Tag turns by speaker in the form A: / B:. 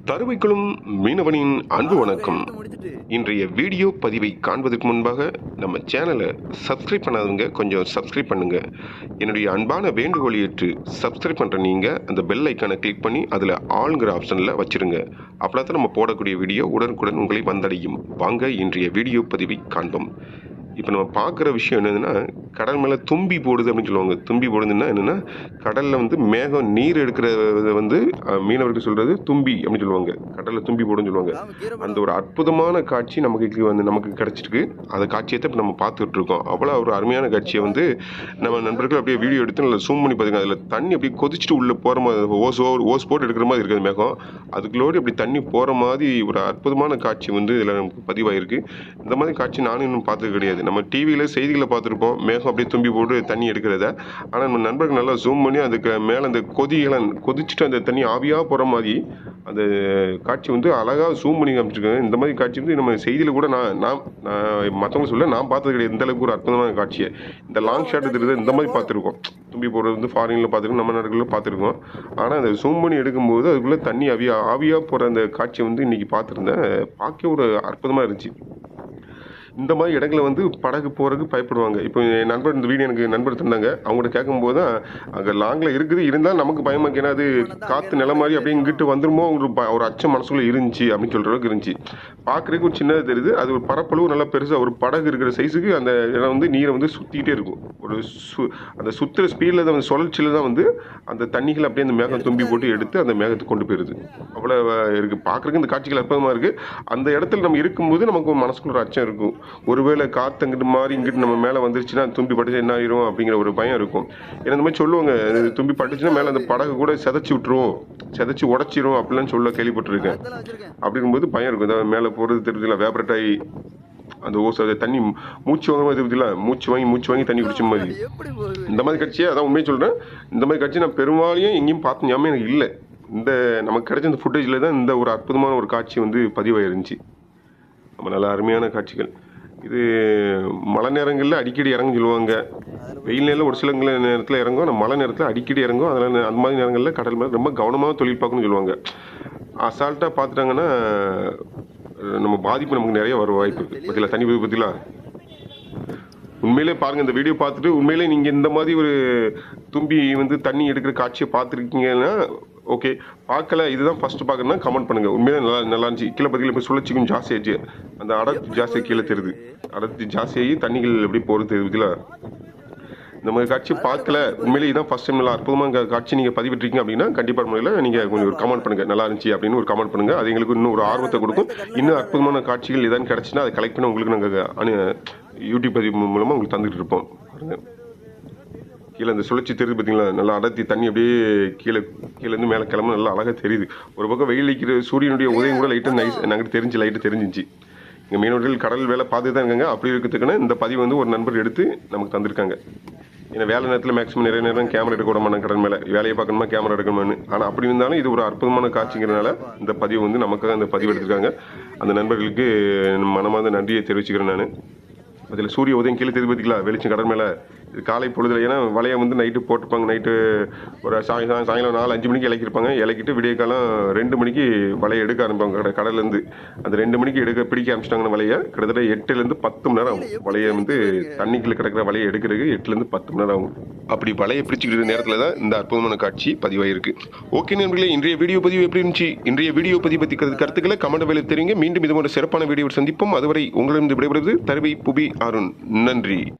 A: தருவைக்குளும் மீனவனின் அன்பு வணக்கம். இன்றைய வீடியோ பதிவை காண்பதற்கு முன்பாக நம்ம சேனலை சப்ஸ்கிரைப் பண்ணாதவங்க கொஞ்சம் சப்ஸ்கிரைப் பண்ணுங்க. என்னுடைய அன்பான வேண்டுகோளை ஏற்று சப்ஸ்கிரைப் பண்ணுற நீங்கள் அந்த பெல் ஐக்கானை கிளிக் பண்ணி அதில் ஆளுங்கிற ஆப்ஷனில் வச்சுருங்க. அப்படின்னா தான் நம்ம போடக்கூடிய வீடியோ உடனுக்குடன் உங்களை வந்தடையும். வாங்க இன்றைய வீடியோ பதிவை காண்போம். இப்போ நம்ம பார்க்குற விஷயம் என்னதுன்னா, கடல் மேலே தும்பி போடுது அப்படின்னு சொல்லுவாங்க. தும்பி போடுதுன்னா என்னென்னா, கடலில் வந்து மேகம் நீர் எடுக்கிறத வந்து மீனவர்கள் சொல்கிறது தும்பி அப்படின்னு சொல்லுவாங்க. கடலில் தும்பி போடுன்னு சொல்லுவாங்க. அந்த ஒரு அற்புதமான காட்சி நமக்கு கிடச்சிருக்கு. அந்த காட்சியை தான் இப்போ நம்ம பார்த்துட்டு இருக்கோம். அவ்வளோ ஒரு அருமையான காட்சியை வந்து நம்ம நண்பர்கள் அப்படியே வீடியோ எடுத்து நல்லா ஜூம் பண்ணி பார்த்துங்க. அதில் தண்ணி அப்படியே கொதிச்சுட்டு உள்ளே போகிற மாதிரி ஓஸ் போட்டு எடுக்கிற மாதிரி இருக்குது மேகம். அதுக்குள்ளோடு அப்படி தண்ணி போகிற மாதிரி ஒரு அற்புதமான காட்சி வந்து இதில் நமக்கு பதிவாயிருக்கு. இந்த மாதிரி காட்சி நானும் இன்னும் பார்த்தது கிடையாது. நம்ம டிவியில் செய்திகளை பார்த்துருப்போம், மேகம் அப்படியே தும்பி போட்டு தண்ணி எடுக்கிறத. ஆனால் நம்ம நண்பர்கள் நல்லா ஜூம் பண்ணி அதுக்கு மேலே அந்த கொதிச்சுட்டு அந்த தண்ணி ஆவியாக போகிற மாதிரி அந்த காட்சி வந்து அழகாக ஜூம் பண்ணி காமிச்சிருக்காங்க. இந்த மாதிரி காட்சி வந்து நம்ம செய்தியில் கூட நான் மற்றவங்க சொல்ல நான் பார்த்தது கிடையாது. இந்த அளவுக்கு ஒரு அற்புதமான காட்சியை இந்த லாங் ஷாட் எடுக்கிறது இந்த மாதிரி பார்த்துருக்கோம். தும்பி போடுறது வந்து ஃபாரினில் பார்த்துருக்கோம், நம்ம நாடுகளில் பார்த்துருக்கோம். ஆனால் அந்த ஜூம் பண்ணி எடுக்கும்போது அதுக்குள்ளே தண்ணி ஆவியாக போகிற அந்த காட்சியை வந்து இன்றைக்கி பார்த்துருந்தேன். பார்க்க ஒரு அற்புதமாக இருந்துச்சு. இந்த மாதிரி இடங்களை வந்து படகு போகிறதுக்கு பயப்படுவாங்க. இப்போ என் நண்பர் இந்த வீடியோ எனக்கு நண்பர் தந்தாங்க. அவங்கள்ட்ட கேட்கும்போது தான் அங்கே லாங்கில் இருக்குது, இருந்தாலும் நமக்கு பயமாக இருக்குது. ஏன்னா அது காற்று நில மாதிரி அப்படியே இங்கிட்டு வந்துருமோ ஒரு அச்சம் மனசுக்குள்ளே இருந்துச்சு அப்படின்னு சொல்கிற அளவுக்கு இருந்துச்சு. பார்க்குறதுக்கு ஒரு சின்னதாக தெரியுது. அது ஒரு பரப்பளவு நல்லா பெருசாக ஒரு படகு இருக்கிற சைஸுக்கு அந்த இடம் வந்து நீரை வந்து சுற்றிக்கிட்டே இருக்கும். அந்த சுற்றுற ஸ்பீடில் தான் வந்து சுழற்சியில் தான் வந்து அந்த தண்ணிகள் அப்படியே அந்த மேகம் தும்பி போட்டு எடுத்து அந்த மேகத்தை கொண்டு போயிடுது. அவ்வளோ இருக்குது. பார்க்குறதுக்கு இந்த காட்சிகள் அற்புதமாக இருக்குது. அந்த இடத்துல நம்ம இருக்கும்போது நமக்கு மனசுக்குள்ள ஒரு அச்சம் இருக்கும். ஒருவேளை காற்று அங்கிட்டு மாறி இங்கிட்டு நம்ம மேலே வந்துருச்சுன்னா தும்பி பட்டுச்சு என்ன ஆயிரும் அப்படிங்கிற ஒரு பயம் இருக்கும். ஏன்னா இந்த மாதிரி சொல்லுவாங்க, தும்பி பட்டுச்சுன்னா மேலே அந்த படகு கூட செதைச்சி விட்டுரும், செதைச்சி உடச்சிரும் அப்படிலாம் சொல்ல கேள்விப்பட்டிருக்கேன். அப்படிங்கும்போது பயம் இருக்கும். அதாவது மேலே போகிறது தெரியுதுல, வேப்ரேட் ஆகி அந்த ஓசை தண்ணி மூச்சு வாங்க மாதிரி தெரியுதுல, மூச்சு வாங்கி தண்ணி குடிச்ச மாதிரி இந்த மாதிரி காட்சியை அதான் உண்மையை சொல்கிறேன். இந்த மாதிரி காட்சி நான் பெரும்பாலும் எங்கேயும் பார்த்து ஞாபகம் எனக்கு இல்லை. இந்த நமக்கு கிடைச்ச இந்த ஃபுட்டேஜில் தான் இந்த ஒரு அற்புதமான ஒரு காட்சி வந்து பதிவாயிருந்துச்சு. நம்ம நல்ல அருமையான காட்சிகள். இது மழை நேரங்களில் அடிக்கடி இறங்கும் சொல்லுவாங்க. வெயில் நேரில் ஒரு சில நேரத்தில் இறங்கும், ஆனால் மழை நேரத்தில் அடிக்கடி இறங்கும். அதனால் அந்த மாதிரி நேரங்களில் கடல் மேலே ரொம்ப கவனமாக தொழில் பார்க்கணும்னு சொல்லுவாங்க. அசால்ட்டாக பார்த்துட்டாங்கன்னா நம்ம பாதிப்பு நமக்கு நிறைய வர வாய்ப்பு இருக்குது. பற்றிலாம் தண்ணி பற்றிலாம் உண்மையிலே பாருங்கள். இந்த வீடியோ பார்த்துட்டு உண்மையிலே நீங்கள் இந்த மாதிரி ஒரு தும்பி வந்து தண்ணி எடுக்கிற காட்சியை பார்த்துருக்கீங்கன்னா ஓகே. பார்க்கல, இதுதான் ஃபஸ்ட்டு பார்க்கணுன்னா கமெண்ட் பண்ணுங்கள். உண்மையிலே நல்லா இருந்துச்சு. கீழே பார்த்தீங்கன்னா இப்போ சுழற்சி கொஞ்சம் ஜாஸ்தி ஆயிடுச்சு. அந்த அடர்த்தி ஜாஸ்தியாக கீழே தெரியுது. அடர்த்தி ஜாஸ்தியாகி தண்ணிகள் எப்படி போகிறது தெரியுதுல. இந்த மாதிரி காட்சி பார்க்கல, உண்மையிலே இதுதான் ஃபஸ்ட் டைம். நல்லா அற்புதமாக காட்சி நீங்கள் பதிவிட்டுருக்கீங்க அப்படின்னா கண்டிப்பாக முறையில் நீங்கள் கொஞ்சம் ஒரு கமெண்ட் பண்ணுங்கள். நல்லா இருந்துச்சு அப்படின்னு ஒரு கமெண்ட் பண்ணுங்கள். அது எங்களுக்கு இன்னும் ஒரு ஆர்வத்தை கொடுக்கும். இன்னும் அற்புதமான காட்சிகள் எதாவது கிடச்சின்னா அதை கலெக்ட் பண்ணி உங்களுக்கு நாங்கள் யூடியூப் பதிவு மூலமாக உங்களுக்கு தந்துட்டு இருப்போம். பாருங்கள், கீழே அந்த சுழற்சி தெரியுது பார்த்தீங்களா, நல்லா அடர்த்தி தண்ணி அப்படியே கீழேருந்து மேலே கிளம்ப நல்லா அழகாக தெரியுது. ஒரு பக்கம் வெயில் அடிக்கிற சூரியனுடைய உதயம் கூட லைட்டாக தெரிஞ்சிச்சு. இங்கே மீனவர்கள் கடல் வேலை பார்த்து தான் இருக்காங்க. அப்படி இருக்கிறதுக்குன்னு இந்த பதிவு வந்து ஒரு நண்பர் எடுத்து நமக்கு தந்திருக்காங்க. ஏன்னா வேலை நேரத்தில் மேக்ஸிமம் நிறைய நேரம் கேமரா எடுக்க விட மாட்டாங்க. கடல் மேலே வேலையை பார்க்கணுமா கேமரா எடுக்கணுமான்னு. ஆனால் அப்படி இருந்தாலும் இது ஒரு அற்புதமான காட்சிங்கிறதுனால இந்த பதிவு வந்து நமக்காக அந்த பதிவு எடுத்திருக்காங்க. அந்த நண்பர்களுக்கு மனமார்ந்த நன்றியை தெரிவிச்சுக்கிறேன் நான். அதில் சூரிய உதயம் கீழே தெரிஞ்சு பார்த்தீங்களா, வெளிச்சம் கடல் மேலே. இது காலை பொழுதுல, ஏன்னா வலையை வந்து நைட்டு போட்டுப்பாங்க. நைட்டு ஒரு சாயங்காலம் 4-5 மணிக்கு இலக்கிருப்பாங்க. இலக்கிட்டு விடிய காலம் 2 மணிக்கு வலையை எடுக்க ஆரம்பிப்பாங்க கடல்லேருந்து. அந்த 2 மணிக்கு பிடிக்க ஆரம்பிச்சிட்டாங்கன்னா வலையை கிட்டத்தட்ட 8லேருந்து 10 மணி நேரம் ஆகும். வலையை வந்து தண்ணிக்குள்ளே கிடக்கிற வலையை எடுக்கிறதுக்கு 8லேருந்து 10 மணி நேரம் ஆகும். அப்படி வலையை பிடிச்சிக்கிற நேரத்தில் தான் இந்த அற்புதமான காட்சி பதிவாயிருக்கு. ஓகே நண்பர்களே, இன்றைய வீடியோ பதிவு எப்படி இருந்துச்சு? இன்றைய வீடியோ பதிவு பற்றி கருத்துக்களை கமெண்ட் வேலை தெரியுங்க. மீண்டும் இது போன்ற சிறப்பான வீடியோ சந்திப்போம். அதுவரை உங்களிடம் விடைபெறுவது தருவை புபி அருண். நன்றி.